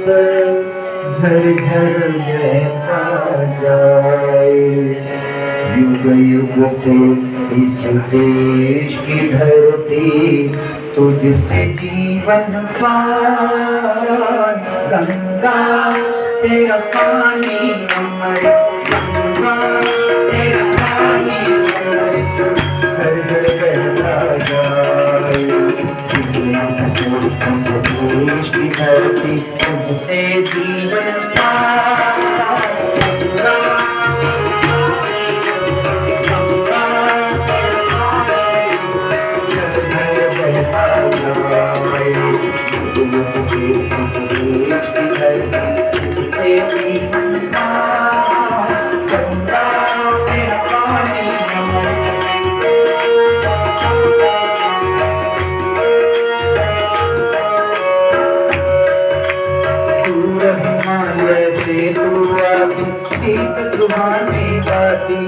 घर घर बहता जाए। युग युग से इस देश की धरती तुझसे जीवन पाए। गंगा तेरा पानी अमर, गंगा तेरा पानी अमर, घर घर बहता जाए। देश की धरती तुझसे जीवन पाए। गीत सुहाने गाती,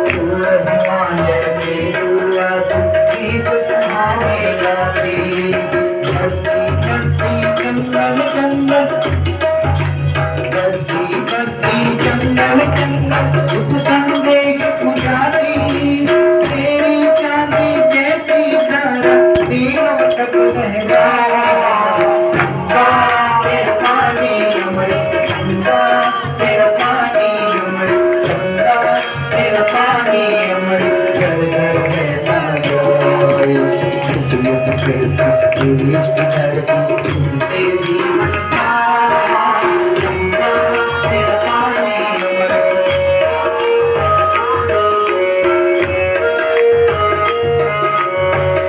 हिमालय से गीत सुहाने गाती। बस्ती बस्ती जंगल जंगल, बस्ती बस्ती जंगल जंगल, सुख संदेश पहुंचाती। तेरी चांदी जैसी धारा तीनों तक लहरा। गंगा तेरा पानी अमर, गंगा तेरा पानी अमर, गंगा तेरा पानी अमर, घर घर बहता जाए। युग से देश की धरती तुझसे जीवन पाए। गंगा तेरा पानी अमर।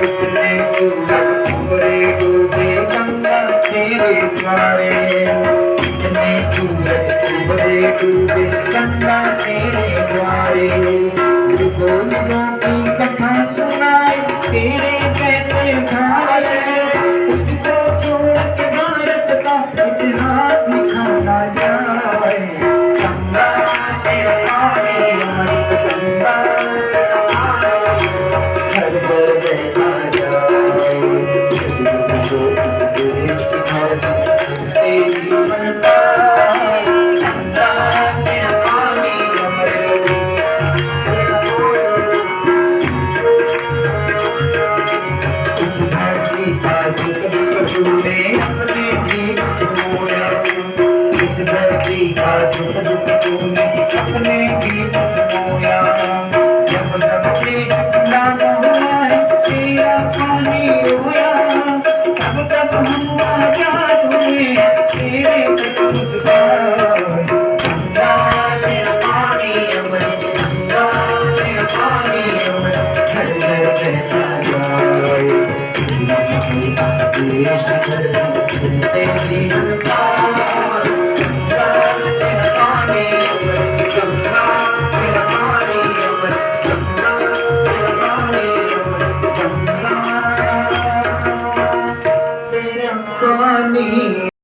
कितने सूरज उभरे डूबे गंगा तेरे द्वारे, कितने सूरज उभरे डूबे गंगा तेरे द्वारे। युगों युगों की कथा सुनाए तेरे कहते धारे। उसको छोड़ के भारत का इतिहास लिखा जाए। गंगा तेरा पानी अमर, गंगा तेरा पानी घर घर बहता जाए। देश की धरती तुझसे जीवन पाए। गंगा तेरा पानी अमर। इस धरती का सुख दुख तूने अपने गीत सुनाया। इस धरती का सुख दुख तूने अपने गीत सुनाया। जब जब देश खुला हुआ है तेरा पानी रोया, तब तब हम आजाद हुए तेरे तक मुस्कुराए। गंगा तेरा पानी अमर, गंगा तेरा पानी अमर, घर घर बहता जाए। देश की धरती तुझसे जीवन